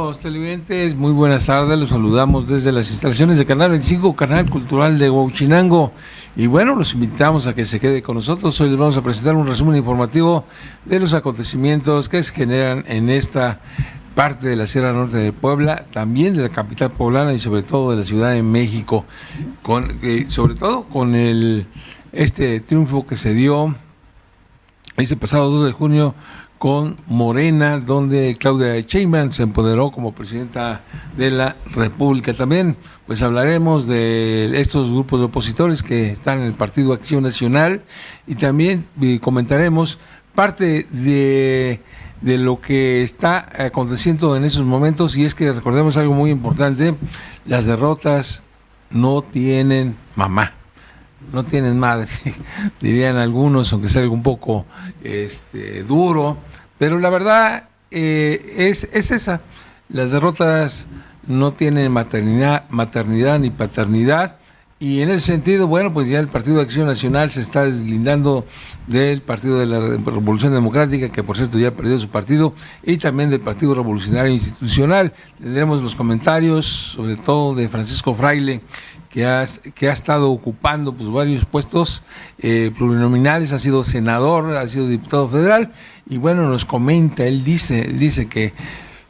amigos televidentes, muy buenas tardes, los saludamos desde las instalaciones de Canal 25, Canal Cultural de Huauchinango, y bueno, los invitamos a que se quede con nosotros. Hoy les vamos a presentar un resumen informativo de los acontecimientos que se generan en esta parte de la Sierra Norte de Puebla, también de la capital poblana y sobre todo de la Ciudad de México, sobre todo con este triunfo que se dio ese pasado 2 de junio con Morena, donde Claudia Sheinbaum se empoderó como presidenta de la República. También pues hablaremos de estos grupos de opositores que están en el Partido Acción Nacional y también comentaremos parte de lo que está aconteciendo en esos momentos, y es que recordemos algo muy importante: las derrotas no tienen mamá, no tienen madre, dirían algunos, aunque sea algo un poco duro, pero la verdad es esa. Las derrotas no tienen maternidad ni paternidad, y en ese sentido, bueno, pues ya el Partido de Acción Nacional se está deslindando del Partido de la Revolución Democrática, que por cierto ya perdió su partido, y también del Partido Revolucionario Institucional. Tendremos los comentarios, sobre todo de Francisco Fraile, que ha estado ocupando pues varios puestos plurinominales, ha sido senador, ha sido diputado federal, y bueno, nos comenta, él dice que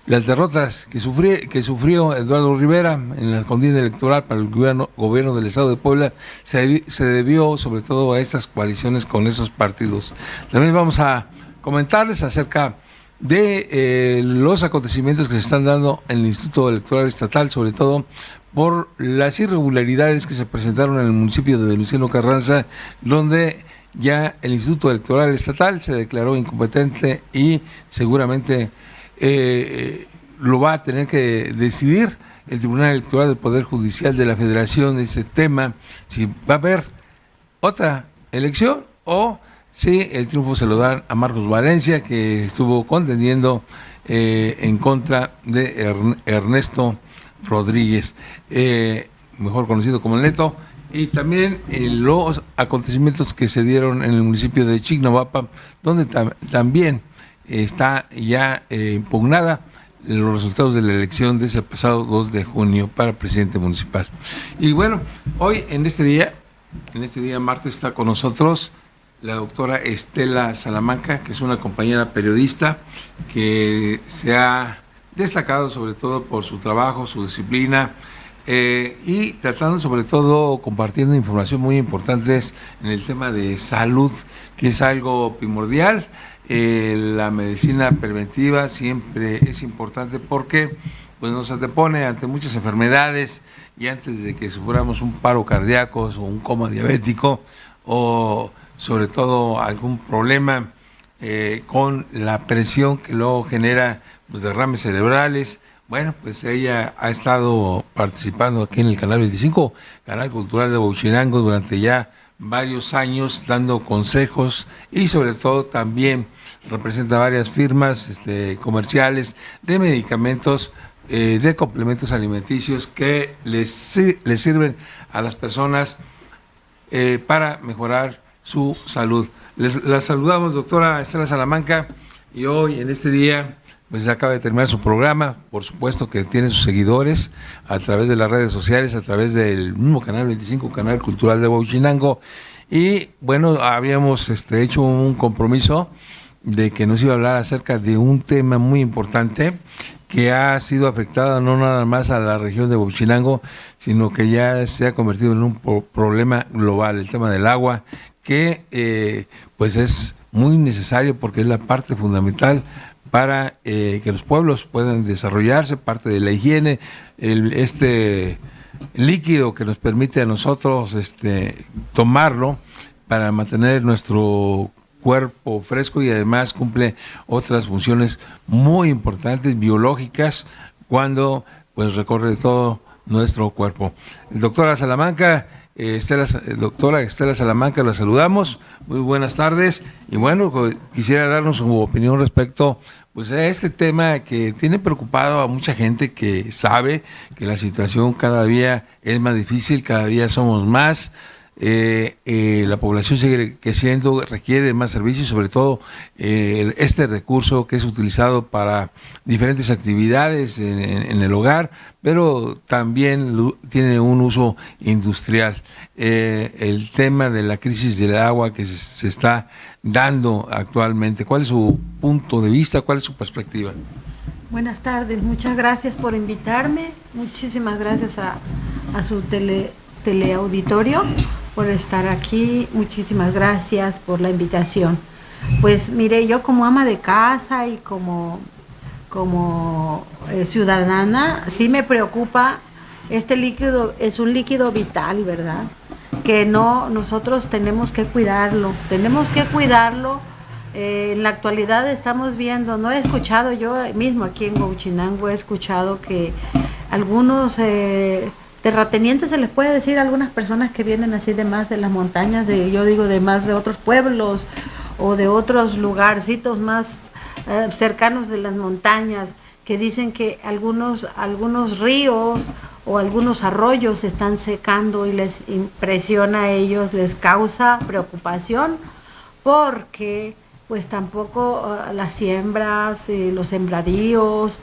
las derrotas que sufrió Eduardo Rivera en la contienda electoral para el gobierno del Estado de Puebla se debió sobre todo a estas coaliciones con esos partidos. También vamos a comentarles acerca de los acontecimientos que se están dando en el Instituto Electoral Estatal, sobre todo por las irregularidades que se presentaron en el municipio de Venustiano Carranza, donde ya el Instituto Electoral Estatal se declaró incompetente y seguramente lo va a tener que decidir el Tribunal Electoral del Poder Judicial de la Federación, ese tema, si va a haber otra elección o si el triunfo se lo dan a Marcos Valencia, que estuvo contendiendo en contra de Ernesto Rodríguez, mejor conocido como el Neto, y también los acontecimientos que se dieron en el municipio de Chignahuapa, donde también está ya impugnada los resultados de la elección de ese pasado 2 de junio para presidente municipal. Y bueno, hoy en este día martes, está con nosotros la doctora Estela Salamanca, que es una compañera periodista que se ha destacado sobre todo por su trabajo, su disciplina, y tratando sobre todo, compartiendo información muy importante en el tema de salud, que es algo primordial. La medicina preventiva siempre es importante porque pues nos antepone ante muchas enfermedades, y antes de que suframos un paro cardíaco o un coma diabético, o sobre todo algún problema con la presión que luego genera pues derrames cerebrales. Bueno, pues ella ha estado participando aquí en el Canal 25, Canal Cultural de Huauchinango, durante ya varios años, dando consejos, y sobre todo también representa varias firmas comerciales de medicamentos, de complementos alimenticios que les sirven a las personas para mejorar su salud. La saludamos, doctora Estela Salamanca, y hoy en este día pues acaba de terminar su programa. Por supuesto que tiene sus seguidores a través de las redes sociales, a través del mismo Canal 25, Canal Cultural de Huauchinango, y bueno, habíamos hecho un compromiso de que nos iba a hablar acerca de un tema muy importante que ha sido afectado no nada más a la región de Huauchinango, sino que ya se ha convertido en un problema global, el tema del agua, que pues es muy necesario porque es la parte fundamental para que los pueblos puedan desarrollarse, parte de la higiene, este líquido que nos permite a nosotros tomarlo para mantener nuestro cuerpo fresco, y además cumple otras funciones muy importantes biológicas cuando pues recorre todo nuestro cuerpo. Doctora Salamanca, doctora Estela Salamanca, la saludamos, muy buenas tardes, y bueno, quisiera darnos su opinión respecto pues a este tema que tiene preocupado a mucha gente, que sabe que la situación cada día es más difícil, cada día somos más, la población sigue creciendo, requiere más servicios, sobre todo este recurso que es utilizado para diferentes actividades en el hogar, pero también tiene un uso industrial. El tema de la crisis del agua que se está dando actualmente, ¿cuál es su punto de vista, cuál es su perspectiva? Buenas tardes, muchas gracias por invitarme, muchísimas gracias a su teleauditorio por estar aquí, muchísimas gracias por la invitación. Pues mire, yo como ama de casa y como ciudadana, sí me preocupa, este líquido es un líquido vital, ¿verdad? Que nosotros tenemos que cuidarlo, en la actualidad estamos viendo, no he escuchado, yo mismo aquí en Huauchinango he escuchado que algunos terratenientes, se les puede decir a algunas personas que vienen así de más de las montañas, yo digo de más de otros pueblos o de otros lugarcitos más cercanos de las montañas, que dicen que algunos ríos o algunos arroyos se están secando y les impresiona a ellos, les causa preocupación porque pues tampoco las siembras, los sembradíos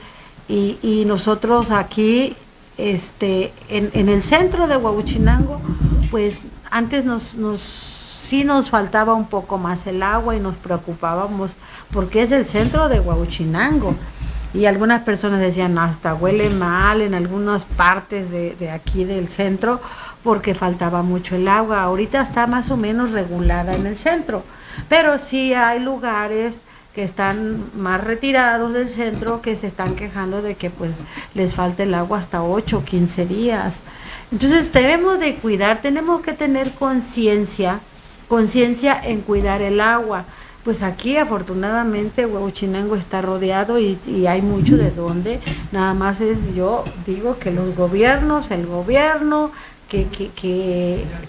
y nosotros aquí en el centro de Huauchinango, pues antes sí nos faltaba un poco más el agua y nos preocupábamos porque es el centro de Huauchinango. Y algunas personas decían, hasta huele mal en algunas partes de aquí del centro porque faltaba mucho el agua. Ahorita está más o menos regulada en el centro, pero sí hay lugares que están más retirados del centro que se están quejando de que pues les falta el agua hasta 8 o 15 días. Entonces debemos de cuidar, tenemos que tener conciencia en cuidar el agua. Pues aquí afortunadamente Huauchinango está rodeado y hay mucho de dónde, nada más yo digo que el gobierno que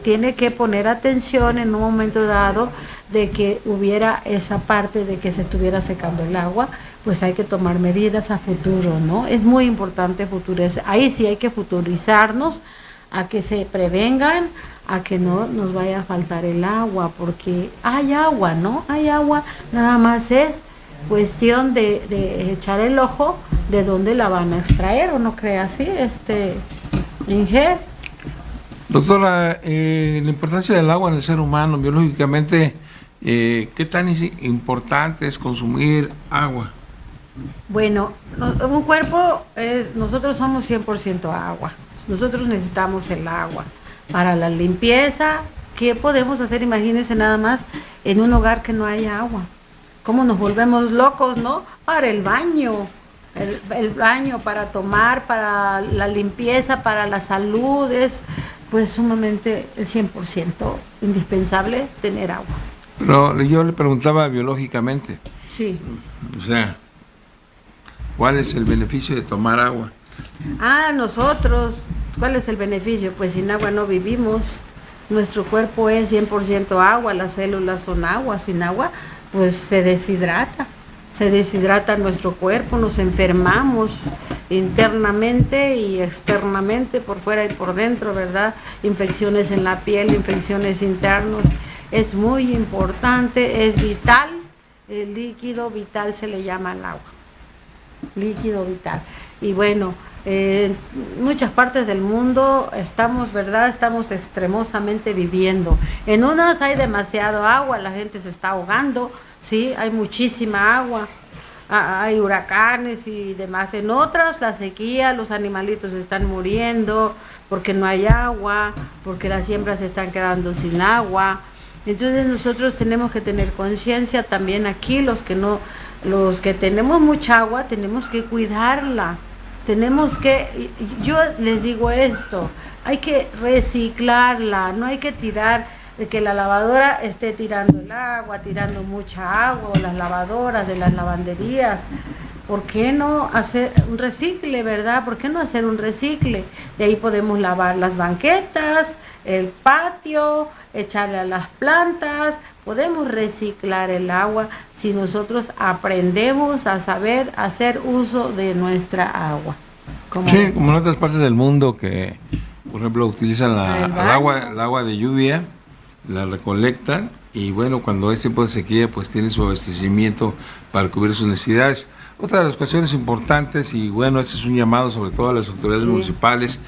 tiene que poner atención en un momento dado de que hubiera esa parte de que se estuviera secando el agua, pues hay que tomar medidas a futuro, ¿no? Es muy importante futurizar, ahí sí hay que futurizarnos a que se prevengan, a que no nos vaya a faltar el agua, porque hay agua, ¿no? Hay agua, nada más es cuestión de echar el ojo de dónde la van a extraer, ¿o no cree así, Inge? Doctora, la importancia del agua en el ser humano, biológicamente, ¿qué tan importante es consumir agua? Bueno, un cuerpo, nosotros somos 100% agua, nosotros necesitamos el agua para la limpieza. ¿Qué podemos hacer? Imagínense nada más en un hogar que no haya agua. ¿Cómo nos volvemos locos, no? Para el baño, el baño, para tomar, para la limpieza, para la salud, es pues sumamente el 100% indispensable tener agua. Pero yo le preguntaba biológicamente. Sí. O sea, ¿cuál es el beneficio de tomar agua? Nosotros, ¿cuál es el beneficio? Pues sin agua no vivimos. Nuestro cuerpo es 100% agua, las células son agua. Sin agua, pues se deshidrata nuestro cuerpo, nos enfermamos internamente y externamente, por fuera y por dentro, ¿verdad? Infecciones en la piel, infecciones internas. Es muy importante, es vital, el líquido vital se le llama al agua, líquido vital. Y bueno, en muchas partes del mundo estamos, ¿verdad? Estamos extremosamente viviendo. En unas hay demasiado agua, la gente se está ahogando, sí, hay muchísima agua, hay huracanes y demás. En otras, la sequía, los animalitos están muriendo porque no hay agua, porque las siembras se están quedando sin agua. Entonces nosotros tenemos que tener conciencia también aquí, los que tenemos mucha agua, tenemos que cuidarla. Yo les digo esto, hay que reciclarla, no hay que tirar, de que la lavadora esté tirando el agua, tirando mucha agua, o las lavadoras de las lavanderías. ¿Por qué no hacer un recicle, verdad? ¿Por qué no hacer un recicle? De ahí podemos lavar las banquetas, el patio, echarle a las plantas, podemos reciclar el agua si nosotros aprendemos a saber hacer uso de nuestra agua. Como en otras partes del mundo que, por ejemplo, utilizan el agua de lluvia la recolectan y bueno, cuando es tiempo de sequía, pues tiene su abastecimiento para cubrir sus necesidades. Otra de las cuestiones importantes, y bueno, este es un llamado sobre todo a las autoridades municipales,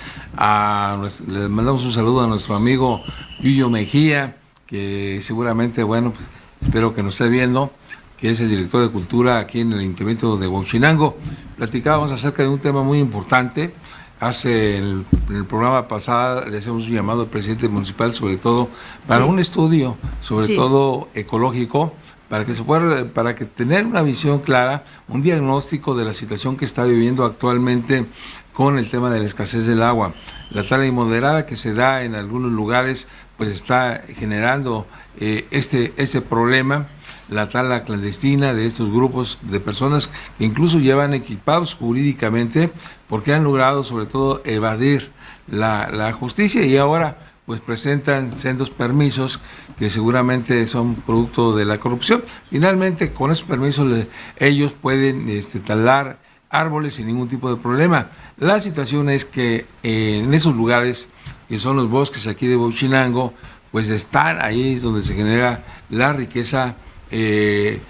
les mandamos un saludo a nuestro amigo Yuyo Mejía, que seguramente, bueno, pues, espero que nos esté viendo, que es el director de Cultura aquí en el Ayuntamiento de Huauchinango. Platicábamos acerca de un tema muy importante. En el programa pasado le hacemos un llamado al presidente municipal, sobre todo para un estudio, sobre todo ecológico, para que tener una visión clara, un diagnóstico de la situación que está viviendo actualmente con el tema de la escasez del agua. La tala inmoderada que se da en algunos lugares pues está generando este problema, la tala clandestina de estos grupos de personas que incluso llevan equipados jurídicamente porque han logrado sobre todo evadir la justicia y ahora pues presentan sendos permisos que seguramente son producto de la corrupción. Finalmente, con esos permisos ellos pueden talar árboles sin ningún tipo de problema. La situación es que en esos lugares, que son los bosques aquí de Huauchinango, pues están ahí donde se genera la riqueza de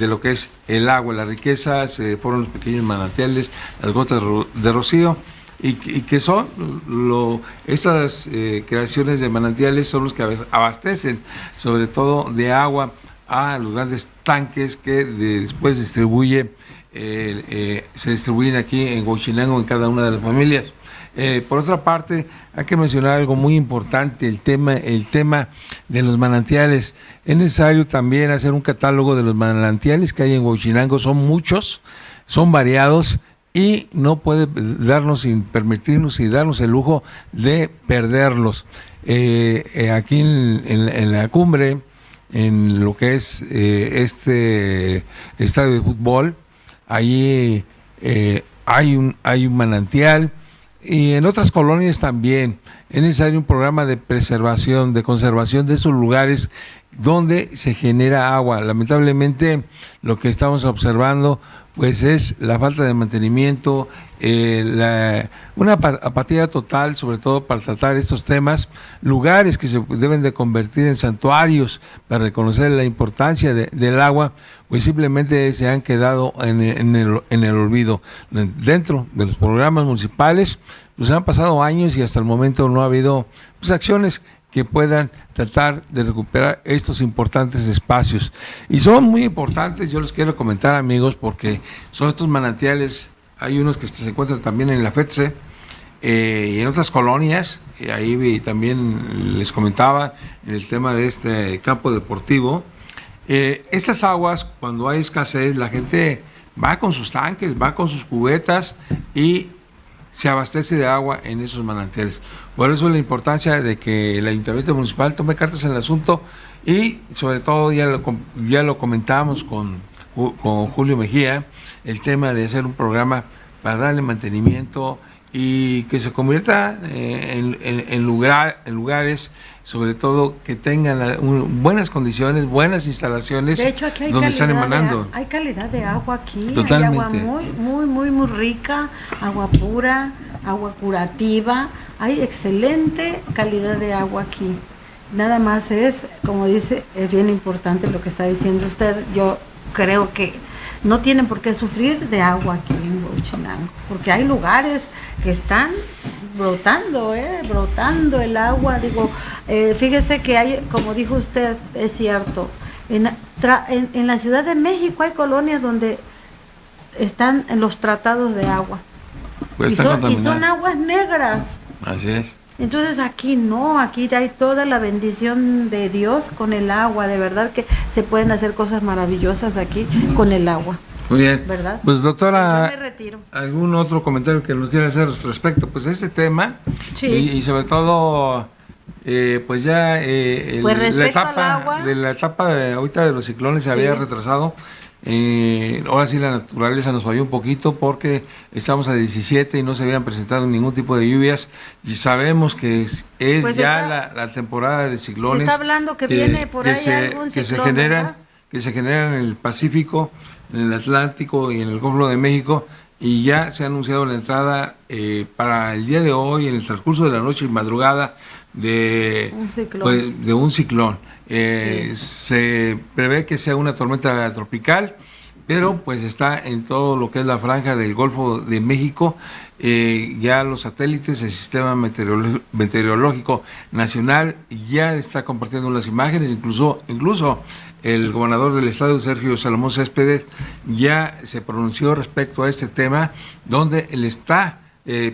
lo que es el agua. La riqueza fueron los pequeños manantiales, las gotas de rocío, y que son estas creaciones de manantiales son los que abastecen sobre todo de agua a los grandes tanques que después se distribuyen aquí en Huauchinango en cada una de las familias. Por otra parte, hay que mencionar algo muy importante, el tema de los manantiales. Es necesario también hacer un catálogo de los manantiales que hay en Huauchinango. Son muchos, son variados y no puede permitirnos y darnos el lujo de perderlos. Aquí en la cumbre, en lo que es este estadio de fútbol, allí hay un manantial. Y en otras colonias también es necesario un programa de preservación, de conservación de esos lugares donde se genera agua. Lamentablemente lo que estamos observando pues es la falta de mantenimiento, una apatía total, sobre todo para tratar estos temas, lugares que se deben de convertir en santuarios para reconocer la importancia del agua, pues simplemente se han quedado en el olvido. Dentro de los programas municipales, pues han pasado años y hasta el momento no ha habido pues acciones que puedan tratar de recuperar estos importantes espacios. Y son muy importantes, yo les quiero comentar, amigos, porque son estos manantiales, hay unos que se encuentran también en la FETSE y en otras colonias, y ahí también les comentaba en el tema de este campo deportivo. Estas aguas, cuando hay escasez, la gente va con sus tanques, va con sus cubetas y se abastece de agua en esos manantiales. Por eso la importancia de que el Ayuntamiento Municipal tome cartas en el asunto y sobre todo ya lo comentamos con Julio Mejía, el tema de hacer un programa para darle mantenimiento y que se convierta en lugares sobre todo que tengan buenas condiciones, buenas instalaciones. De hecho, aquí hay donde están emanando. Hay calidad de agua aquí. Totalmente. Hay agua muy rica, agua pura, agua curativa. Hay excelente calidad de agua aquí. Nada más es, como dice, es bien importante lo que está diciendo usted. Yo creo que no tienen por qué sufrir de agua aquí en Huauchinango, porque hay lugares que están brotando el agua. Digo, fíjese que hay, como dijo usted, es cierto, en la Ciudad de México hay colonias donde están los tratados de agua, pues y son aguas negras. Así es. Entonces aquí no, aquí hay toda la bendición de Dios con el agua. De verdad que se pueden hacer cosas maravillosas aquí con el agua. Muy bien. ¿Verdad? Pues doctora, yo me retiro. ¿Algún otro comentario que nos quiera hacer respecto pues a este tema? Sí. Y sobre todo, pues ya pues la etapa ahorita de los ciclones se había retrasado. Ahora sí la naturaleza nos falló un poquito porque estamos a 17 y no se habían presentado ningún tipo de lluvias y sabemos que es pues ya la temporada de ciclones. Se está hablando que viene por ahí algún ciclón, que se generan en el Pacífico, en el Atlántico y en el Golfo de México, y ya se ha anunciado la entrada para el día de hoy, en el transcurso de la noche y madrugada, de un ciclón. Sí. Se prevé que sea una tormenta tropical, pero pues está en todo lo que es la franja del Golfo de México. Ya los satélites, el Sistema Meteorológico Nacional ya está compartiendo las imágenes, incluso el gobernador del estado, Sergio Salomón Céspedes, ya se pronunció respecto a este tema, donde él está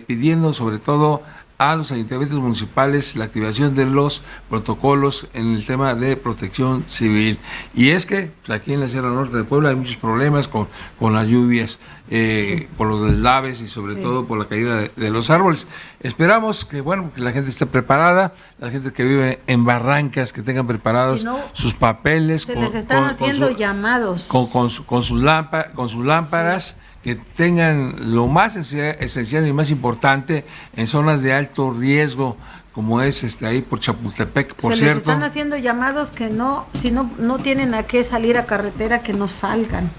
pidiendo sobre todo a los ayuntamientos municipales la activación de los protocolos en el tema de protección civil. Y es que pues, aquí en la Sierra Norte de Puebla hay muchos problemas con las lluvias, sí, por los deslaves y sobre todo por la caída de los árboles. Esperamos que que la gente esté preparada, la gente que vive en barrancas, que tengan preparados sus papeles. Se les están haciendo llamados. Con sus lámparas. Sí. Que tengan lo más esencial y más importante en zonas de alto riesgo, como es ahí por Chapultepec, por cierto. Se les están haciendo llamados que si no tienen a qué salir a carretera, que no salgan,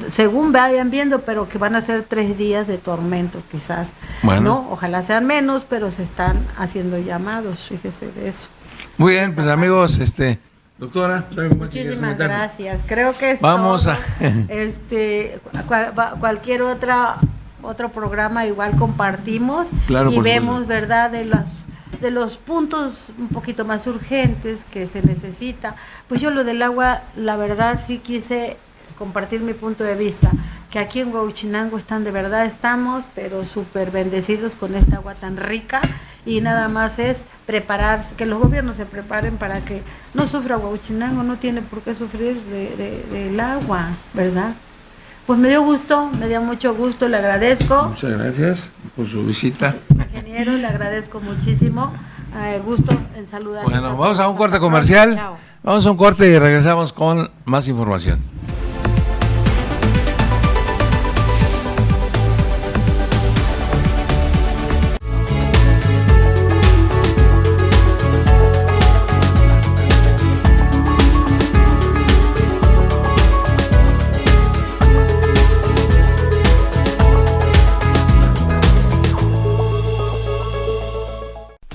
según vayan viendo, pero que van a ser 3 días de tormento quizás. Bueno. No, ojalá sean menos, pero se están haciendo llamados, fíjese de eso. Muy bien, pues amigos, doctora, muchísimas gracias. Creo que vamos todo. Cualquier otro programa igual compartimos, claro, y vemos, ¿verdad?, de los puntos un poquito más urgentes que se necesita. Pues yo lo del agua, la verdad sí quise compartir mi punto de vista, que aquí en Huauchinango estamos, pero súper bendecidos con esta agua tan rica, y nada más es prepararse, que los gobiernos se preparen para que no sufra Huauchinango, no tiene por qué sufrir del agua, ¿verdad? Pues me dio mucho gusto, le agradezco. Muchas gracias por su visita. Ingeniero, le agradezco muchísimo, gusto en saludar. Bueno, vamos a un corte comercial, vamos a un corte y regresamos con más información.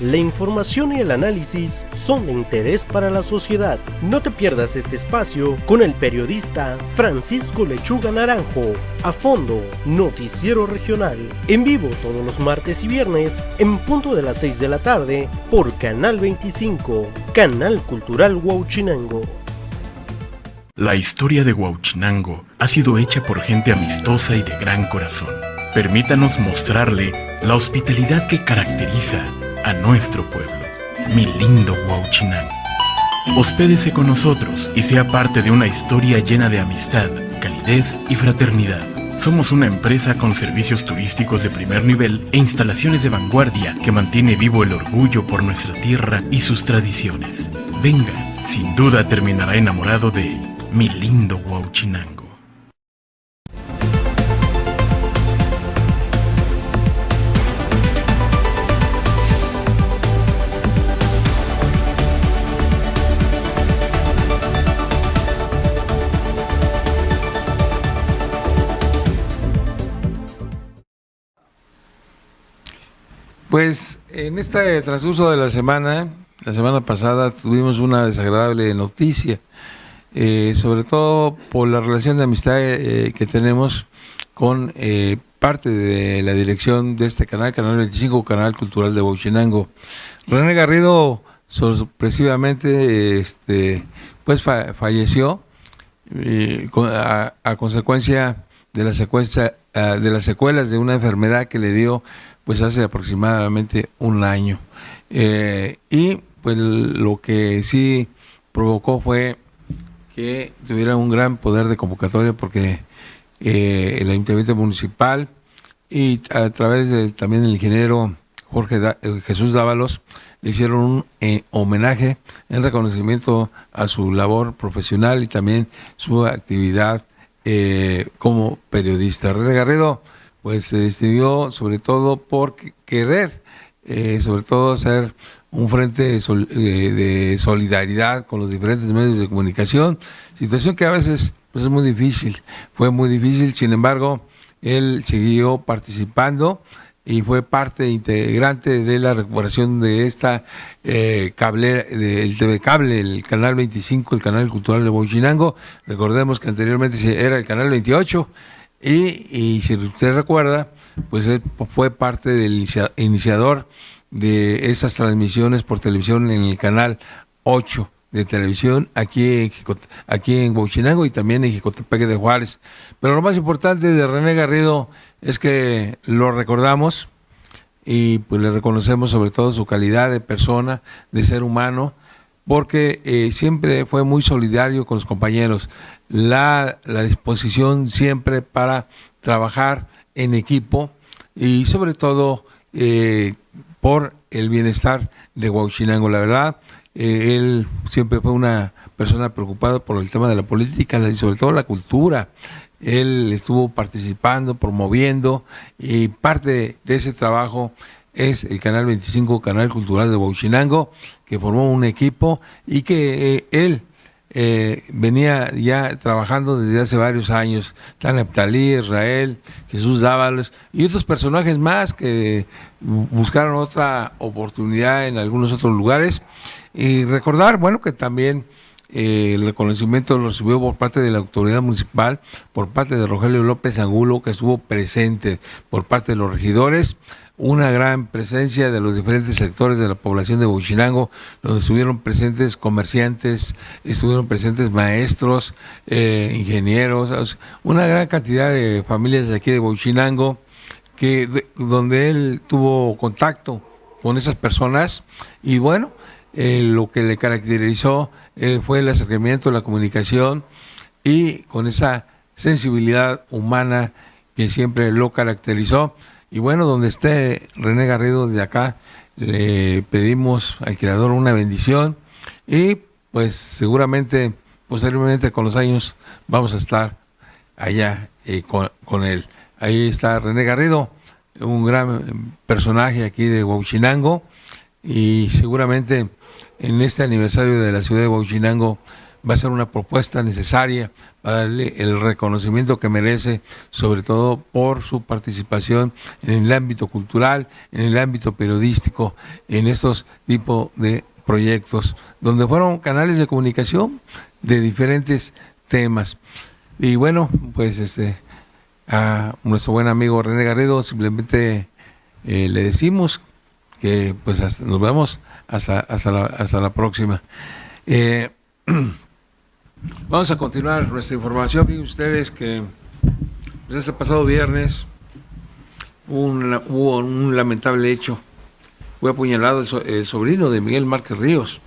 La información y el análisis son de interés para la sociedad. No te pierdas este espacio con el periodista Francisco Lechuga Naranjo. A fondo, noticiero regional. En vivo todos los martes y viernes, en punto de las 6 de la tarde, por Canal 25, Canal Cultural Huauchinango. La historia de Huauchinango ha sido hecha por gente amistosa y de gran corazón. Permítanos mostrarle la hospitalidad que caracteriza a nuestro pueblo, mi lindo Huauchinango. Hospédese con nosotros y sea parte de una historia llena de amistad, calidez y fraternidad. Somos una empresa con servicios turísticos de primer nivel e instalaciones de vanguardia que mantiene vivo el orgullo por nuestra tierra y sus tradiciones. Venga, sin duda terminará enamorado de mi lindo Huauchinango. Pues en este transcurso de la semana pasada tuvimos una desagradable noticia, sobre todo por la relación de amistad que tenemos con parte de la dirección de este canal 25, Canal Cultural de Huauchinango. René Garrido sorpresivamente pues falleció a consecuencia de las secuelas de una enfermedad que le dio pues hace aproximadamente un año, y pues lo que sí provocó fue que tuviera un gran poder de convocatoria, porque el Ayuntamiento Municipal y a través también del ingeniero Jesús Dávalos le hicieron un homenaje en reconocimiento a su labor profesional y también su actividad como periodista. René Garrido pues se distinguió sobre todo por querer, sobre todo hacer un frente de solidaridad con los diferentes medios de comunicación, situación que a veces pues es muy difícil, fue muy difícil. Sin embargo, él siguió participando y fue parte integrante de la recuperación de esta cable, del TV Cable, el canal 25, el canal cultural de Huachinango. Recordemos que anteriormente era el canal 28 y si usted recuerda, pues él fue parte del iniciador de esas transmisiones por televisión en el canal 8 de televisión aquí en Huachinango y también en Jicotepec de Juárez. Pero lo más importante de René Garrido es que lo recordamos y pues le reconocemos sobre todo su calidad de persona, de ser humano, porque siempre fue muy solidario con los compañeros, la disposición siempre para trabajar en equipo y sobre todo por el bienestar de Huachinango. La verdad, él siempre fue una persona preocupada por el tema de la política y sobre todo la cultura. Él estuvo participando, promoviendo, y parte de ese trabajo es el Canal 25, Canal Cultural de Huachinango, que formó un equipo y que él venía ya trabajando desde hace varios años. Está Neftalí, Israel, Jesús Dávalos y otros personajes más que buscaron otra oportunidad en algunos otros lugares. Y recordar, bueno, que también el reconocimiento lo recibió por parte de la autoridad municipal, por parte de Rogelio López Angulo, que estuvo presente, por parte de los regidores, una gran presencia de los diferentes sectores de la población de Huachinango, donde estuvieron presentes comerciantes, estuvieron presentes maestros, ingenieros, una gran cantidad de familias de aquí de Huachinango, donde él tuvo contacto con esas personas y bueno, lo que le caracterizó fue el acercamiento, la comunicación y con esa sensibilidad humana que siempre lo caracterizó. Y bueno, donde esté René Garrido, desde acá le pedimos al Creador una bendición y pues seguramente posteriormente con los años vamos a estar allá con él. Ahí está René Garrido, un gran personaje aquí de Huachinango y seguramente en este aniversario de la ciudad de Huachinango va a ser una propuesta necesaria para darle el reconocimiento que merece, sobre todo por su participación en el ámbito cultural, en el ámbito periodístico, en estos tipos de proyectos, donde fueron canales de comunicación de diferentes temas. Y bueno, pues a nuestro buen amigo René Garrido simplemente le decimos que pues nos vemos hasta la próxima. Vamos a continuar nuestra información. Miren ustedes que este pasado viernes hubo un lamentable hecho. Fue apuñalado el sobrino de Miguel Márquez Ríos.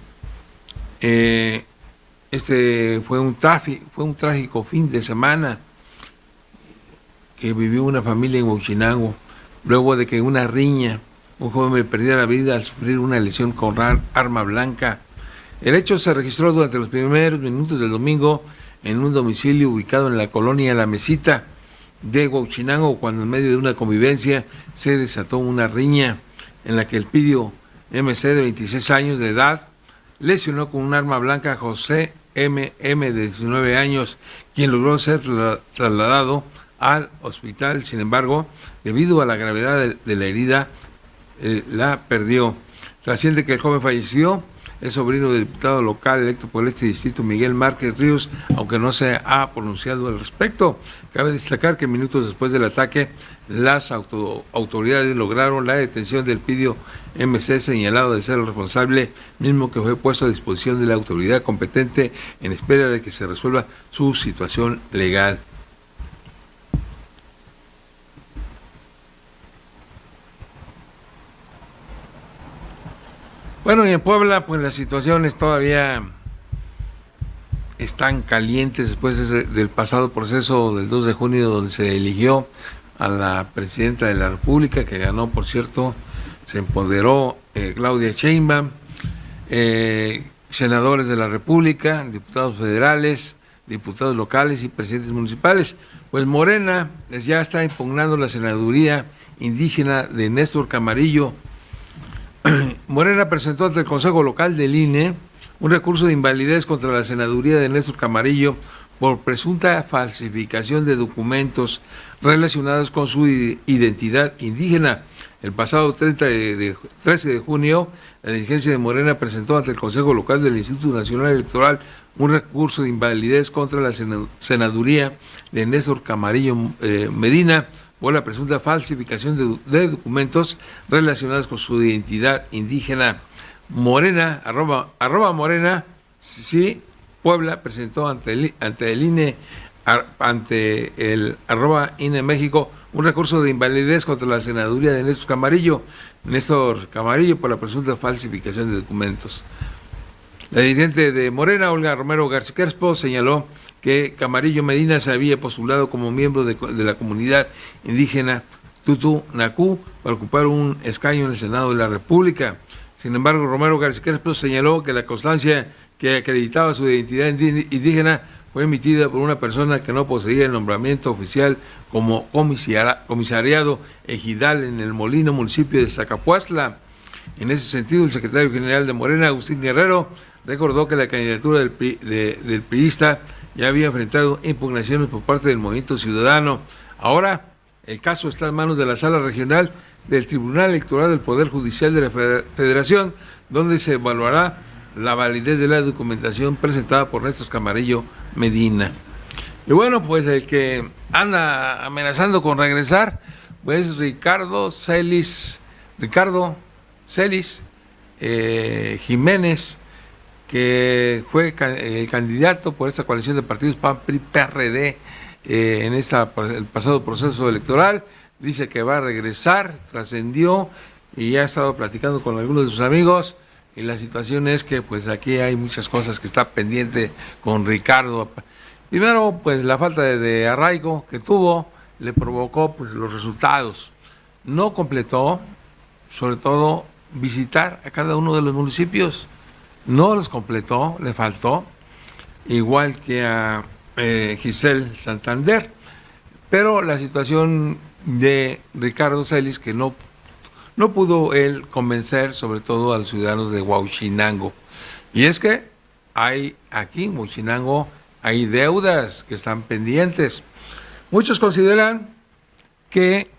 Fue un trágico fin de semana que vivió una familia en Huachinango, luego de que una riña, un joven perdiera la vida al sufrir una lesión con arma blanca. El hecho se registró durante los primeros minutos del domingo en un domicilio ubicado en la colonia La Mesita de Huachinango, cuando en medio de una convivencia se desató una riña en la que el pidio MC de 26 años de edad lesionó con un arma blanca a José M.M. de 19 años, quien logró ser trasladado al hospital. Sin embargo, debido a la gravedad de la herida, la perdió. Trasciende que el joven falleció. Es sobrino del diputado local electo por este distrito, Miguel Márquez Ríos, aunque no se ha pronunciado al respecto. Cabe destacar que minutos después del ataque, las autoridades lograron la detención del pidio MC, señalado de ser el responsable, mismo que fue puesto a disposición de la autoridad competente en espera de que se resuelva su situación legal. Bueno, y en Puebla, pues las situaciones todavía están calientes después del pasado proceso del 2 de junio, donde se eligió a la presidenta de la República, que ganó, por cierto, se empoderó Claudia Sheinbaum, senadores de la República, diputados federales, diputados locales y presidentes municipales. Pues Morena ya está impugnando la senaduría indígena de Néstor Camarillo. Morena presentó ante el Consejo Local del INE un recurso de invalidez contra la senaduría de Néstor Camarillo por presunta falsificación de documentos relacionados con su identidad indígena. El pasado 13 de junio, la dirigencia de Morena presentó ante el Consejo Local del Instituto Nacional Electoral un recurso de invalidez contra la senaduría de Néstor Camarillo Medina por la presunta falsificación de documentos relacionados con su identidad indígena. Morena, arroba Morena, sí, Puebla presentó ante el INE, ante el arroba INE México, un recurso de invalidez contra la senaduría de Néstor Camarillo por la presunta falsificación de documentos. La dirigente de Morena, Olga Romero García Crespo, señaló que Camarillo Medina se había postulado como miembro de la comunidad indígena Tutu Nacú para ocupar un escaño en el Senado de la República. Sin embargo, Romero García Crespo señaló que la constancia que acreditaba su identidad indígena fue emitida por una persona que no poseía el nombramiento oficial como comisariado ejidal en el Molino, municipio de Zacapuastla. En ese sentido, el secretario general de Morena, Agustín Guerrero, recordó que la candidatura del priista ya había enfrentado impugnaciones por parte del Movimiento Ciudadano. Ahora, el caso está en manos de la Sala Regional del Tribunal Electoral del Poder Judicial de la Federación, donde se evaluará la validez de la documentación presentada por Néstor Camarillo Medina. Y bueno, pues el que anda amenazando con regresar, pues Ricardo Celis Jiménez, que fue el candidato por esta coalición de partidos PAN-PRI-PRD en el pasado proceso electoral, dice que va a regresar, trascendió y ya ha estado platicando con algunos de sus amigos, y la situación es que pues aquí hay muchas cosas que está pendiente con Ricardo. Primero, pues la falta de arraigo que tuvo le provocó pues los resultados. No completó, sobre todo, visitar a cada uno de los municipios. No los completó, le faltó, igual que a Giselle Santander. Pero la situación de Ricardo Celis, que no pudo él convencer, sobre todo a los ciudadanos de Huauchinango. Y es que hay aquí en Huauchinango hay deudas que están pendientes. Muchos consideran que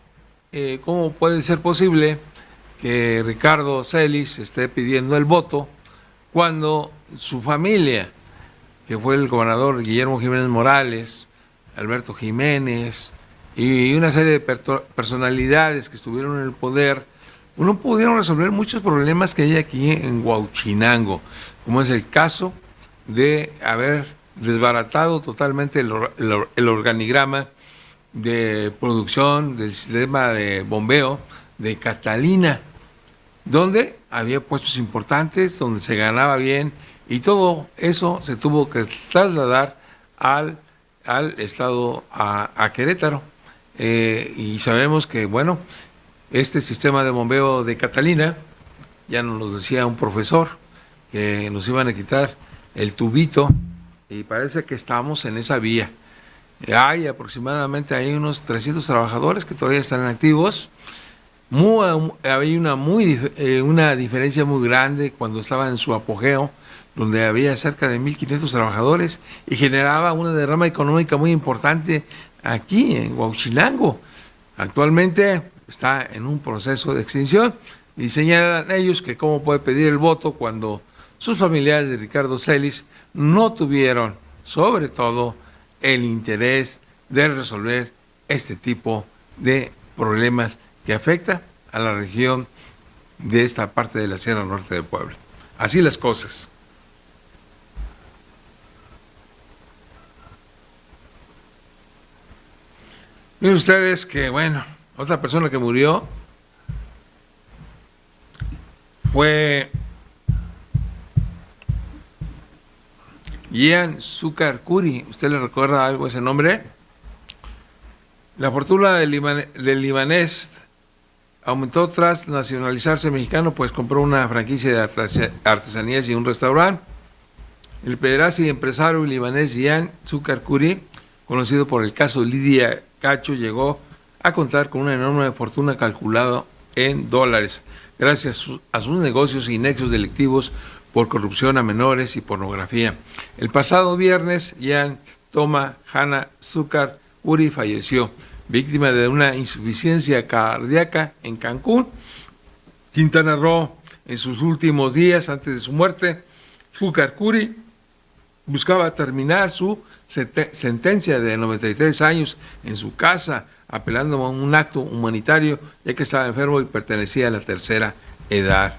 cómo puede ser posible que Ricardo Celis esté pidiendo el voto cuando su familia, que fue el gobernador Guillermo Jiménez Morales, Alberto Jiménez y una serie de personalidades que estuvieron en el poder, no pudieron resolver muchos problemas que hay aquí en Huauchinango, como es el caso de haber desbaratado totalmente el organigrama de producción del sistema de bombeo de Catalina, donde había puestos importantes, donde se ganaba bien, y todo eso se tuvo que trasladar al estado, a Querétaro. Y sabemos que, bueno, este sistema de bombeo de Catalina, ya nos lo decía un profesor, que nos iban a quitar el tubito, y parece que estamos en esa vía. Hay aproximadamente hay unos 300 trabajadores que todavía están activos. Había una diferencia muy grande cuando estaba en su apogeo, donde había cerca de 1.500 trabajadores y generaba una derrama económica muy importante aquí en Huauchinango. Actualmente está en un proceso de extinción y señalan ellos que cómo puede pedir el voto cuando sus familiares de Ricardo Celis no tuvieron, sobre todo, el interés de resolver este tipo de problemas que afecta a la región de esta parte de la Sierra Norte de Puebla. Así las cosas. Miren ustedes que, bueno, otra persona que murió fue Ian Zúcar Curi. ¿Usted le recuerda algo ese nombre? La fortuna del libanés aumentó tras nacionalizarse mexicano, pues compró una franquicia de artesanías y un restaurante. El pederasta y empresario libanés Ian Zúcar Curi, conocido por el caso Lidia Cacho, llegó a contar con una enorme fortuna calculada en dólares, gracias a sus negocios y nexos delictivos por corrupción a menores y pornografía. El pasado viernes, Ian Toma Hana Zúcar Uri falleció, víctima de una insuficiencia cardíaca en Cancún, Quintana Roo. En sus últimos días, antes de su muerte, Zúcar Uri buscaba terminar su sentencia de 93 años en su casa, apelando a un acto humanitario, ya que estaba enfermo y pertenecía a la tercera edad.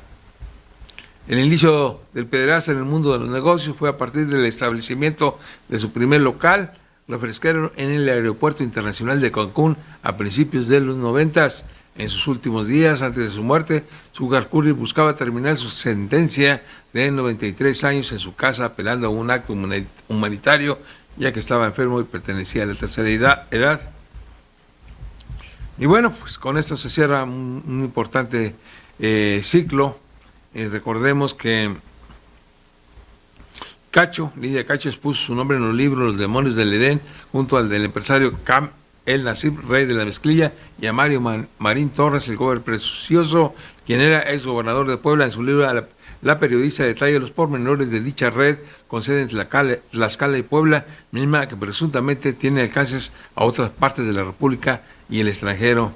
El inicio del pederasta en el mundo de los negocios fue a partir del establecimiento de su primer local refresquero en el Aeropuerto Internacional de Cancún a principios de los 90. En sus últimos días, antes de su muerte, Zúcar Uri buscaba terminar su sentencia de 93 años en su casa, apelando a un acto humanitario, ya que estaba enfermo y pertenecía a la tercera edad. Y bueno, pues con esto se cierra un importante ciclo. Recordemos que Lidia Cacho expuso su nombre en los libros Los demonios del Edén, junto al del empresario Cam El Nasib, rey de la mezclilla, y a Mario Marín Torres, el gobernador precioso, quien era exgobernador de Puebla. En su libro la periodista detalla los pormenores de dicha red con sede en Tlaxcala y Puebla, misma que presuntamente tiene alcances a otras partes de la República y el extranjero.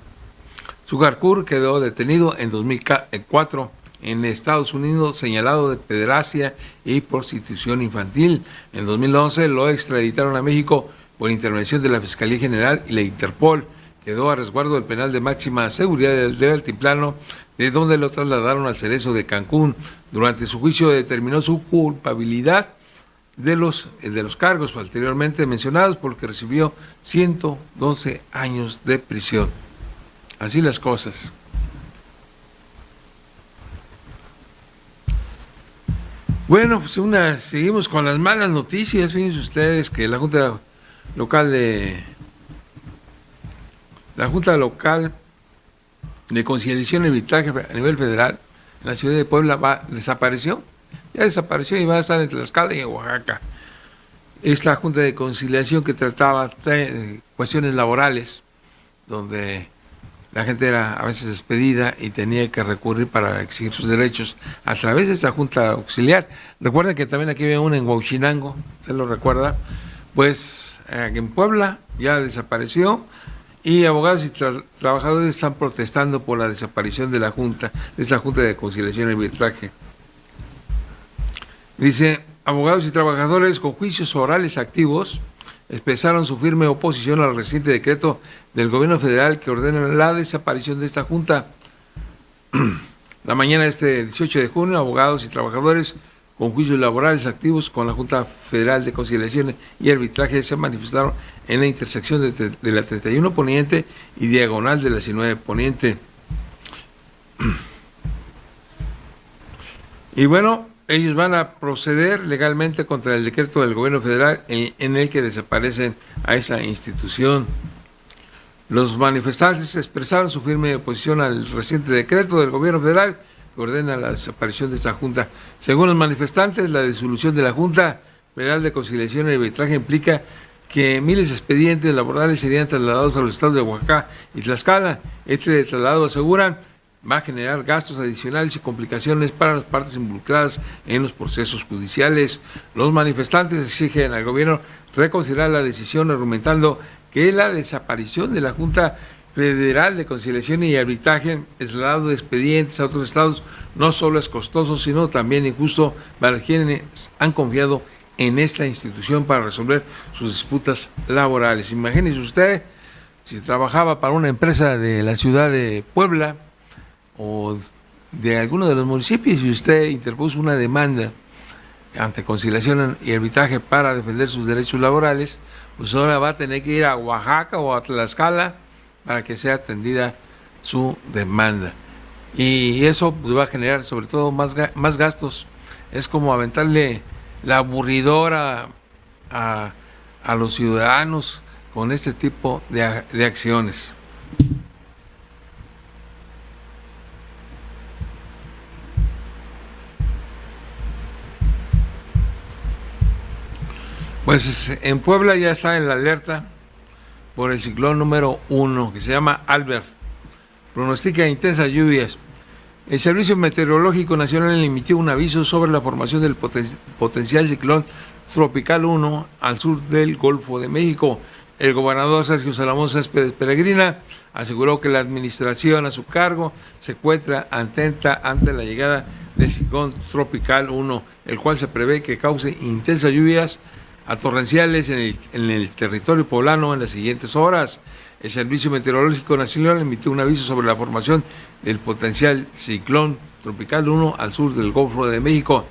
Zúcar Uri quedó detenido en 2004 en Estados Unidos, señalado de pederastia y prostitución infantil. En 2011 lo extraditaron a México por intervención de la Fiscalía General y la Interpol. Quedó a resguardo del penal de máxima seguridad del Altiplano, de donde lo trasladaron al Cerezo de Cancún. Durante su juicio determinó su culpabilidad de los cargos anteriormente mencionados, porque recibió 112 años de prisión. Así las cosas. Bueno, pues seguimos con las malas noticias. Fíjense ustedes que la Junta Local de Conciliación y Arbitraje a nivel federal en la ciudad de Puebla desapareció. Ya desapareció y va a estar en Tlaxcala y en Oaxaca. Es la Junta de Conciliación que trataba cuestiones laborales, donde la gente era a veces despedida y tenía que recurrir para exigir sus derechos a través de esta Junta Auxiliar. Recuerden que también aquí había una en Huauchinango, ¿se lo recuerda? Pues en Puebla ya desapareció y abogados y trabajadores están protestando por la desaparición de la Junta, de esta Junta de Conciliación y Arbitraje. Dice, abogados y trabajadores con juicios orales activos expresaron su firme oposición al reciente decreto del gobierno federal que ordena la desaparición de esta Junta. La mañana de este 18 de junio, abogados y trabajadores con juicios laborales activos con la Junta Federal de Conciliación y Arbitraje se manifestaron en la intersección de la 31 Poniente y diagonal de la 19 Poniente. Y bueno, ellos van a proceder legalmente contra el decreto del gobierno federal en el que desaparecen a esa institución. Los manifestantes expresaron su firme oposición al reciente decreto del gobierno federal que ordena la desaparición de esta Junta. Según los manifestantes, la disolución de la Junta Federal de Conciliación y Arbitraje implica que miles de expedientes laborales serían trasladados a los estados de Oaxaca y Tlaxcala. Este traslado, aseguran, va a generar gastos adicionales y complicaciones para las partes involucradas en los procesos judiciales. Los manifestantes exigen al gobierno reconsiderar la decisión, argumentando que la desaparición de la Junta Federal de Conciliación y Arbitraje, el traslado de expedientes a otros estados, no solo es costoso, sino también injusto para quienes han confiado en esta institución para resolver sus disputas laborales. Imagínese usted, si trabajaba para una empresa de la ciudad de Puebla o de alguno de los municipios y usted interpuso una demanda ante Conciliación y Arbitraje para defender sus derechos laborales, pues ahora va a tener que ir a Oaxaca o a Tlaxcala para que sea atendida su demanda. Y eso pues va a generar sobre todo más gastos. Es como aventarle la aburridora a los ciudadanos con este tipo de acciones. Pues en Puebla ya está en la alerta por el ciclón número 1, que se llama Albert. Pronostica intensas lluvias. El Servicio Meteorológico Nacional emitió un aviso sobre la formación del potencial ciclón tropical 1 al sur del Golfo de México. El gobernador Sergio Salomón Céspedes Peregrina aseguró que la administración a su cargo se encuentra atenta ante la llegada del ciclón tropical 1, el cual se prevé que cause intensas lluvias torrenciales en el territorio poblano en las siguientes horas. El Servicio Meteorológico Nacional emitió un aviso sobre la formación del potencial ciclón tropical 1 al sur del Golfo de México.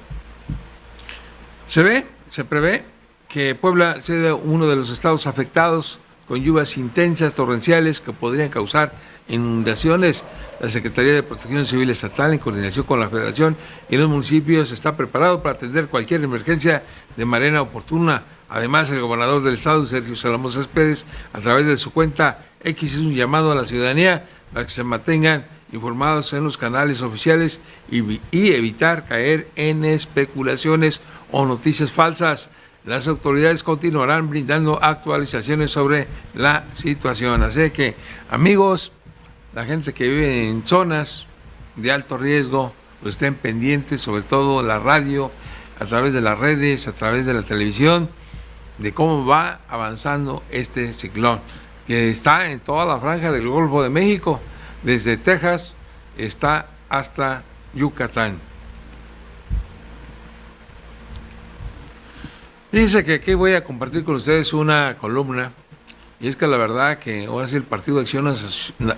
Se prevé que Puebla sea uno de los estados afectados con lluvias intensas, torrenciales, que podrían causar inundaciones. La Secretaría de Protección Civil Estatal, en coordinación con la Federación y los municipios, está preparado para atender cualquier emergencia de manera oportuna. Además, el gobernador del estado, Sergio Salomón Céspedes, a través de su cuenta X, hizo un llamado a la ciudadanía para que se mantengan informados en los canales oficiales y evitar caer en especulaciones o noticias falsas. Las autoridades continuarán brindando actualizaciones sobre la situación. Así que, amigos, la gente que vive en zonas de alto riesgo, pues estén pendientes, sobre todo la radio, a través de las redes, a través de la televisión, de cómo va avanzando este ciclón, que está en toda la franja del Golfo de México, desde Texas está hasta Yucatán. Fíjense que aquí voy a compartir con ustedes una columna, y es que la verdad que ahora sí el Partido de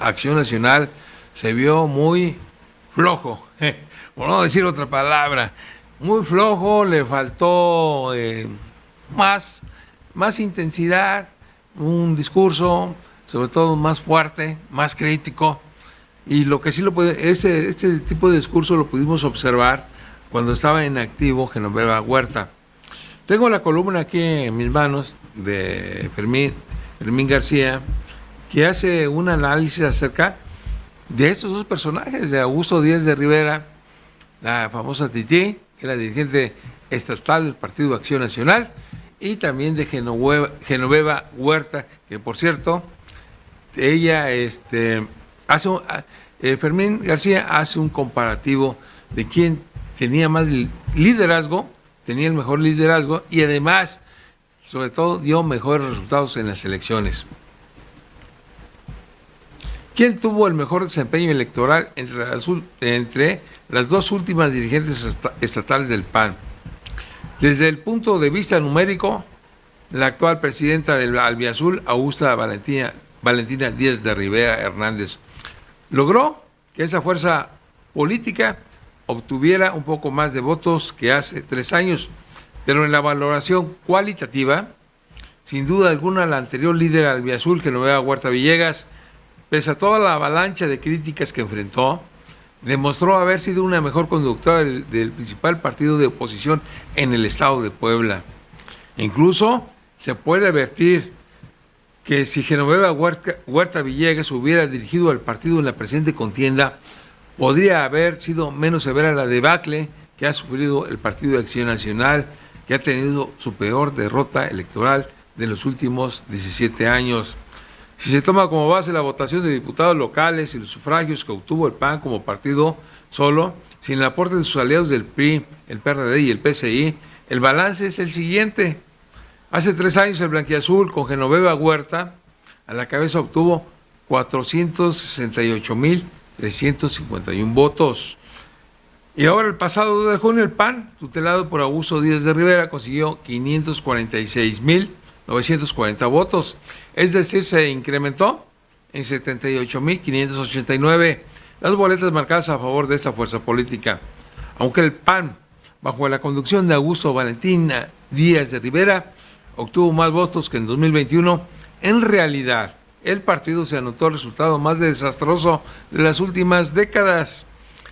Acción Nacional se vio muy flojo, por no decir otra palabra, muy flojo, le faltó más intensidad, un discurso sobre todo más fuerte, más crítico, y lo que sí este tipo de discurso lo pudimos observar cuando estaba en activo Genoveva Huerta. Tengo la columna aquí en mis manos de Fermín García, que hace un análisis acerca de estos dos personajes, de Augusto Díaz de Rivera, la famosa Tití, que es la dirigente estatal del Partido de Acción Nacional, y también de Genoveva Huerta, que por cierto, ella Fermín García hace un comparativo de quién tenía más liderazgo, tenía el mejor liderazgo y además, sobre todo, dio mejores resultados en las elecciones. ¿Quién tuvo el mejor desempeño electoral entre las dos últimas dirigentes estatales del PAN? Desde el punto de vista numérico, la actual presidenta del Albiazul, Augusta Valentina Díaz de Rivera Hernández, logró que esa fuerza política obtuviera un poco más de votos que hace 3 años, pero en la valoración cualitativa, sin duda alguna, la anterior líder albiazul, Genoveva Huerta Villegas, pese a toda la avalancha de críticas que enfrentó, demostró haber sido una mejor conductora del principal partido de oposición en el estado de Puebla. Incluso se puede advertir que si Genoveva Huerta Villegas hubiera dirigido al partido en la presente contienda, podría haber sido menos severa la debacle que ha sufrido el Partido de Acción Nacional, que ha tenido su peor derrota electoral de los últimos 17 años. Si se toma como base la votación de diputados locales y los sufragios que obtuvo el PAN como partido solo, sin el aporte de sus aliados del PRI, el PRD y el PCI, el balance es el siguiente. Hace 3 años el blanquiazul, con Genoveva Huerta a la cabeza, obtuvo 468,351 votos. Y ahora, el pasado 2 de junio, el PAN, tutelado por Augusto Díaz de Rivera, consiguió 546,940 votos. Es decir, se incrementó en 78,589 las boletas marcadas a favor de esta fuerza política. Aunque el PAN, bajo la conducción de Augusto Valentina Díaz de Rivera, obtuvo más votos que en 2021, en realidad el partido se anotó el resultado más desastroso de las últimas décadas.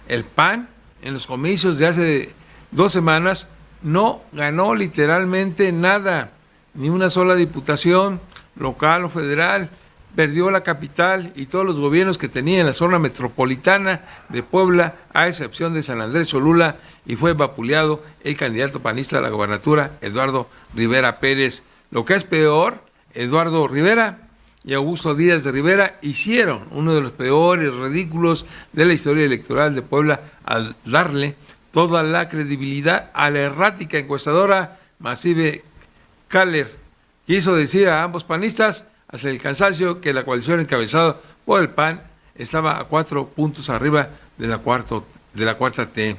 El PAN, en los comicios de hace 2 semanas, no ganó literalmente nada, ni una sola diputación local o federal, perdió la capital y todos los gobiernos que tenía en la zona metropolitana de Puebla, a excepción de San Andrés Cholula, y fue vapuleado el candidato panista a la gobernatura, Eduardo Rivera Pérez. Lo que es peor, Eduardo Rivera y Augusto Díaz de Rivera hicieron uno de los peores ridículos de la historia electoral de Puebla al darle toda la credibilidad a la errática encuestadora Massive Caller quiso decir a ambos panistas hasta el cansancio que la coalición encabezada por el PAN estaba a 4 puntos arriba de la cuarta T.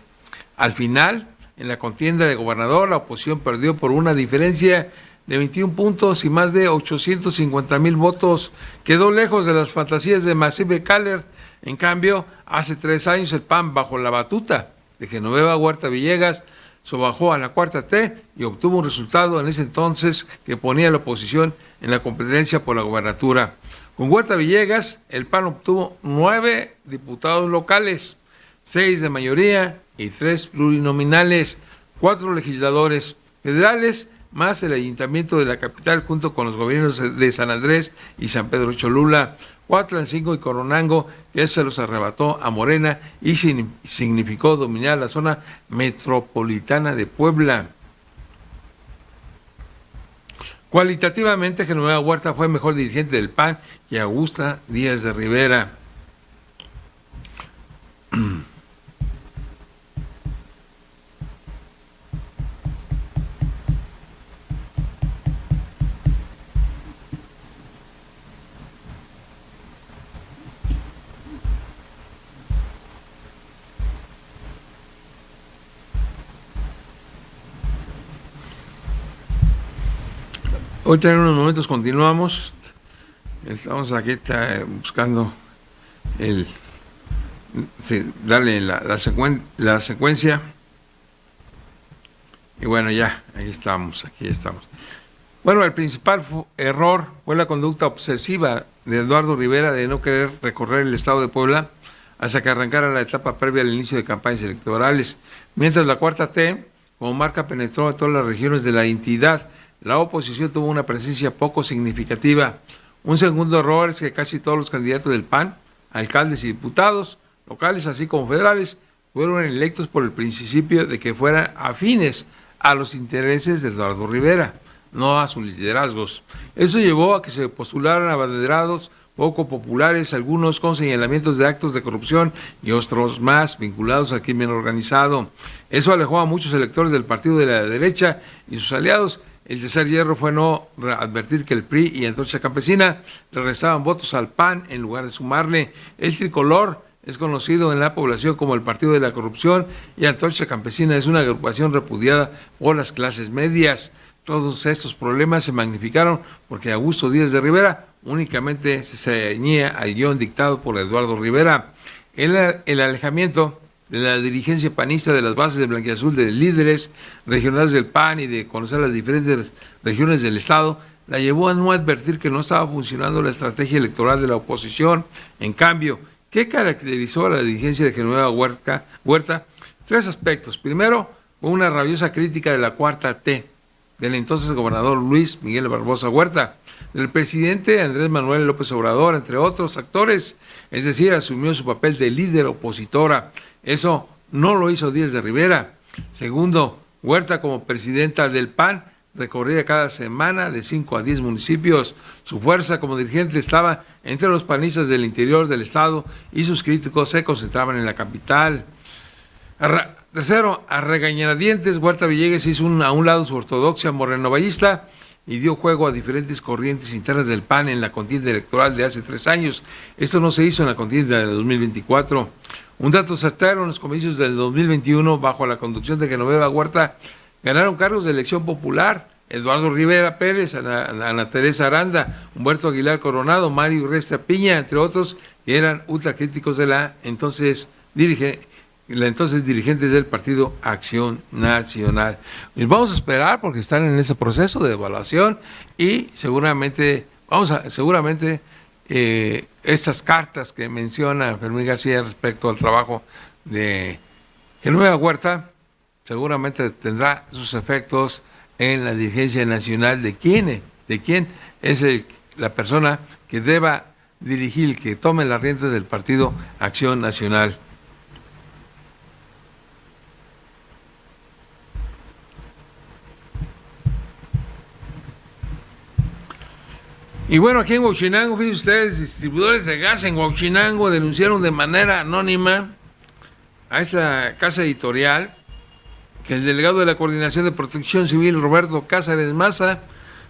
Al final, en la contienda de gobernador, la oposición perdió por una diferencia de 21 puntos y más de 850,000 votos. Quedó lejos de las fantasías de Massive Caller. En cambio, hace 3 años el PAN, bajo la batuta de Genoveva Huerta Villegas, bajó a la cuarta T y obtuvo un resultado en ese entonces que ponía a la oposición en la competencia por la gobernatura. Con Huerta Villegas, el PAN obtuvo 9 diputados locales, 6 de mayoría y 3 plurinominales, 4 legisladores federales, más el ayuntamiento de la capital junto con los gobiernos de San Andrés y San Pedro Cholula, Cuautlancingo y Coronango, que se los arrebató a Morena y significó dominar la zona metropolitana de Puebla. Cualitativamente, Genoveva Huerta fue mejor dirigente del PAN que Augusta Díaz de Rivera. Hoy en unos momentos continuamos. Estamos aquí buscando darle la secuencia. Y bueno, ya, aquí estamos. Bueno, el principal error fue la conducta obsesiva de Eduardo Rivera de no querer recorrer el estado de Puebla hasta que arrancara la etapa previa al inicio de campañas electorales. Mientras la cuarta T, como marca, penetró en todas las regiones de la entidad, la oposición tuvo una presencia poco significativa. Un segundo error es que casi todos los candidatos del PAN, alcaldes y diputados locales así como federales, fueron electos por el principio de que fueran afines a los intereses de Eduardo Rivera, no a sus liderazgos. Eso llevó a que se postularan abanderados poco populares, algunos con señalamientos de actos de corrupción y otros más vinculados al crimen organizado. Eso alejó a muchos electores del partido de la derecha y sus aliados. El tercer hierro fue no advertir que el PRI y Antorcha Campesina le restaban votos al PAN en lugar de sumarle. El tricolor es conocido en la población como el Partido de la Corrupción y Antorcha Campesina es una agrupación repudiada por las clases medias. Todos estos problemas se magnificaron porque Augusto Díaz de Rivera únicamente se ceñía al guión dictado por Eduardo Rivera. El alejamiento de la dirigencia panista de las bases de Blanquiazul, de líderes regionales del PAN y de conocer las diferentes regiones del Estado, la llevó a no advertir que no estaba funcionando la estrategia electoral de la oposición. En cambio, ¿qué caracterizó a la dirigencia de Genoveva Huerta? 3 aspectos. Primero, una rabiosa crítica de la cuarta T, del entonces gobernador Luis Miguel Barbosa Huerta, del presidente Andrés Manuel López Obrador, entre otros actores, es decir, asumió su papel de líder opositora. Eso no lo hizo Díaz de Rivera. Segundo, Huerta como presidenta del PAN recorría cada semana de 5 a 10 municipios. Su fuerza como dirigente estaba entre los panistas del interior del estado y sus críticos se concentraban en la capital. Tercero, a regañadientes, Huerta Villegas hizo a un lado su ortodoxia morenovallista y dio juego a diferentes corrientes internas del PAN en la contienda electoral de hace 3 años. Esto no se hizo en la contienda de 2024. Un dato certero: en los comicios del 2021, bajo la conducción de Genoveva Huerta, ganaron cargos de elección popular Eduardo Rivera Pérez, Ana Teresa Aranda, Humberto Aguilar Coronado, Mario Resta Piña, entre otros, que eran ultracríticos de la entonces dirigente del Partido Acción Nacional. Y vamos a esperar porque están en ese proceso de evaluación y seguramente estas cartas que menciona Fermín García respecto al trabajo de Genoveva Huerta seguramente tendrá sus efectos en la dirigencia nacional de quién es la persona que deba dirigir, que tome las riendas del Partido Acción Nacional. Y bueno, aquí en Huauchinango, fíjense ustedes, distribuidores de gas en Huauchinango denunciaron de manera anónima a esta casa editorial que el delegado de la Coordinación de Protección Civil, Roberto Cázares Maza,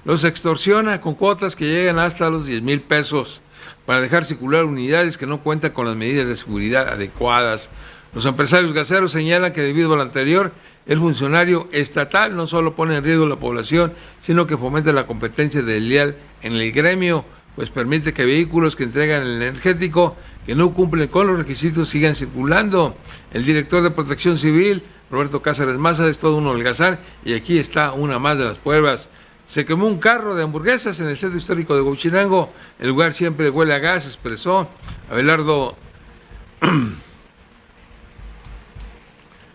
los extorsiona con cuotas que llegan hasta los 10,000 pesos para dejar circular unidades que no cuentan con las medidas de seguridad adecuadas. Los empresarios gaseros señalan que debido a lo anterior, el funcionario estatal no solo pone en riesgo a la población, sino que fomenta la competencia desleal en el gremio, pues permite que vehículos que entregan el energético que no cumplen con los requisitos sigan circulando. El director de Protección Civil, Roberto Cázares Maza, es todo un holgazán, y aquí está una más de las pruebas. Se quemó un carro de hamburguesas en el centro histórico de Huachinango. El lugar siempre huele a gas, expresó Abelardo.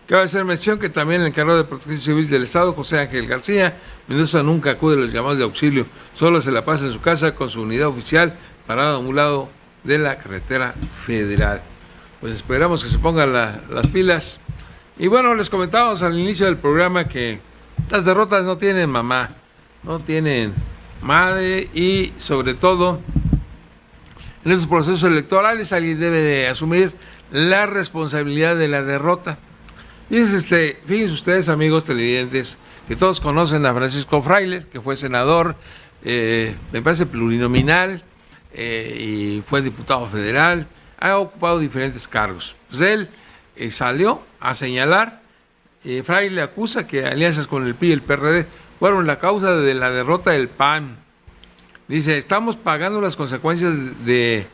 Cabe hacer mención que también el encargado de Protección Civil del Estado, José Ángel García Mendoza, nunca acude a los llamados de auxilio, solo se la pasa en su casa con su unidad oficial parada a un lado de la carretera federal. Pues esperamos que se pongan las pilas. Y bueno, les comentábamos al inicio del programa que las derrotas no tienen mamá, no tienen madre, y sobre todo en estos procesos electorales alguien debe de asumir la responsabilidad de la derrota. Fíjense ustedes, amigos televidentes, que todos conocen a Francisco Fraile, que fue senador, me parece plurinominal, y fue diputado federal, ha ocupado diferentes cargos. Pues él salió a señalar, Fraile acusa que alianzas con el PRI y el PRD fueron la causa de la derrota del PAN. Dice, estamos pagando las consecuencias de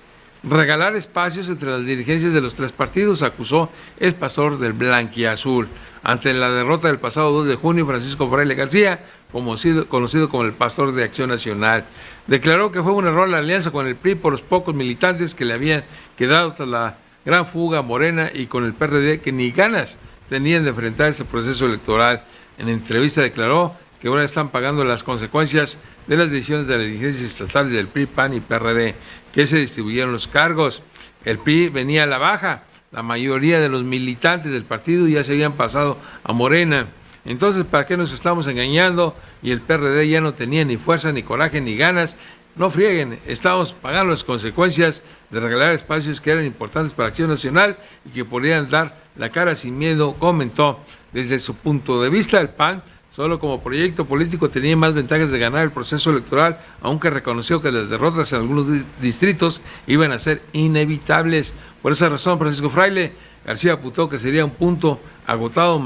regalar espacios entre las dirigencias de los tres partidos, acusó el pastor del Blanquiazul. Ante la derrota del pasado 2 de junio, Francisco Fraile García, conocido como el pastor de Acción Nacional, declaró que fue un error la alianza con el PRI por los pocos militantes que le habían quedado tras la gran fuga a Morena, y con el PRD, que ni ganas tenían de enfrentar ese proceso electoral. En entrevista declaró que ahora están pagando las consecuencias de las decisiones de las dirigencias estatales del PRI, PAN y PRD, que se distribuyeron los cargos. El PRI venía a la baja, la mayoría de los militantes del partido ya se habían pasado a Morena. Entonces, ¿para qué nos estamos engañando? Y el PRD ya no tenía ni fuerza, ni coraje, ni ganas. No frieguen, estamos pagando las consecuencias de regalar espacios que eran importantes para Acción Nacional y que podrían dar la cara sin miedo, comentó. Desde su punto de vista, el PAN solo como proyecto político tenía más ventajas de ganar el proceso electoral, aunque reconoció que las derrotas en algunos distritos iban a ser inevitables. Por esa razón, Francisco Fraile García apuntó que sería un punto agotado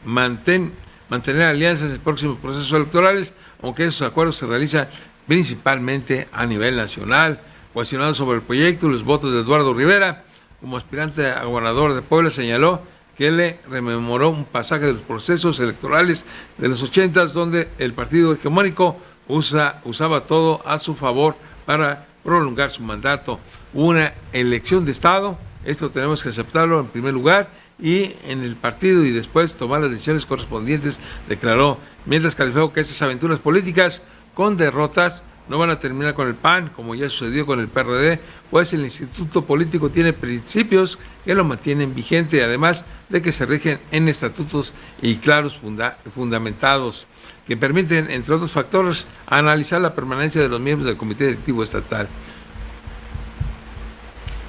mantener alianzas en próximos procesos electorales, aunque esos acuerdos se realizan principalmente a nivel nacional. Cuestionado sobre el proyecto y los votos de Eduardo Rivera como aspirante a gobernador de Puebla, señaló que le rememoró un pasaje de los procesos electorales de los 80, donde el partido hegemónico usaba todo a su favor para prolongar su mandato. Hubo una elección de Estado, esto tenemos que aceptarlo en primer lugar, y en el partido, y después tomar las decisiones correspondientes, declaró, mientras calificó que esas aventuras políticas con derrotas no van a terminar con el PAN, como ya sucedió con el PRD, pues el instituto político tiene principios que lo mantienen vigente, además de que se rigen en estatutos y claros fundamentados, que permiten, entre otros factores, analizar la permanencia de los miembros del Comité Directivo Estatal.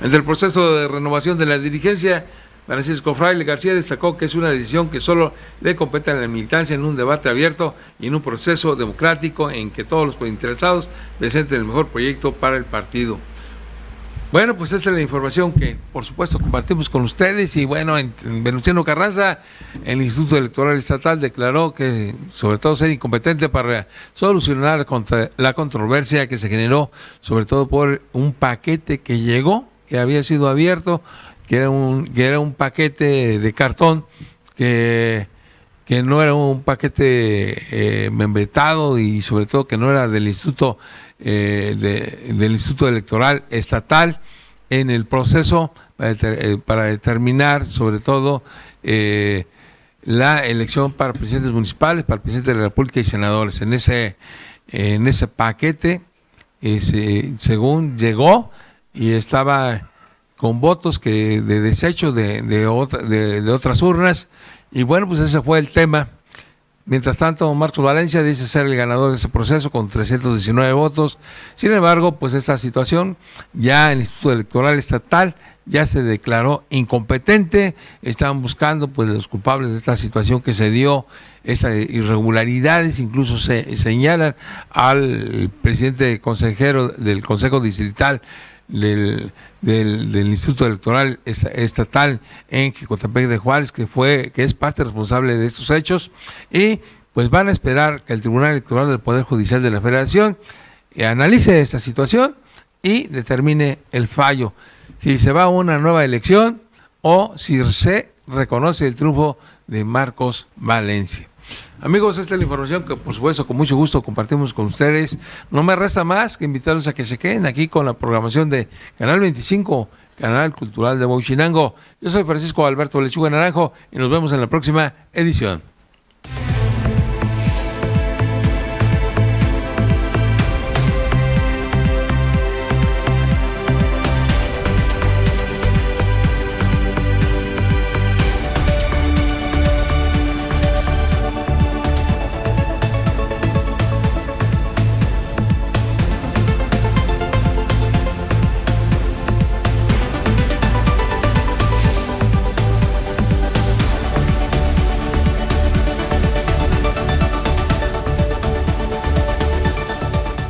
Entre el proceso de renovación de la dirigencia, Francisco Fraile García destacó que es una decisión que solo le compete a la militancia en un debate abierto y en un proceso democrático en que todos los interesados presenten el mejor proyecto para el partido. Bueno, pues esta es la información que, por supuesto, compartimos con ustedes. Y bueno, en Venustiano Carranza, el Instituto Electoral Estatal declaró que, sobre todo, ser incompetente para solucionar la controversia que se generó, sobre todo por un paquete que llegó, que había sido abierto, que era un paquete de cartón, que no era un paquete membretado, y sobre todo que no era del Instituto del Instituto Electoral Estatal, en el proceso para determinar sobre todo la elección para presidentes municipales, para el presidente de la República y senadores. En ese paquete, según llegó, y estaba con votos de desecho de otras urnas, y bueno, pues ese fue el tema. Mientras tanto, Marcos Valencia dice ser el ganador de ese proceso con 319 votos. Sin embargo, pues esta situación, ya el Instituto Electoral Estatal ya se declaró incompetente. Están buscando pues los culpables de esta situación que se dio, esas irregularidades. Incluso se señalan al presidente consejero del Consejo Distrital del Instituto Electoral Estatal en Jicotepec de Juárez, que es parte responsable de estos hechos, y pues van a esperar que el Tribunal Electoral del Poder Judicial de la Federación analice esta situación y determine el fallo, si se va a una nueva elección o si se reconoce el triunfo de Marcos Valencia. Amigos, esta es la información que por supuesto con mucho gusto compartimos con ustedes. No me resta más que invitarlos a que se queden aquí con la programación de Canal 25, Canal Cultural de Huachinango. Yo soy Francisco Alberto Lechuga Naranjo y nos vemos en la próxima edición.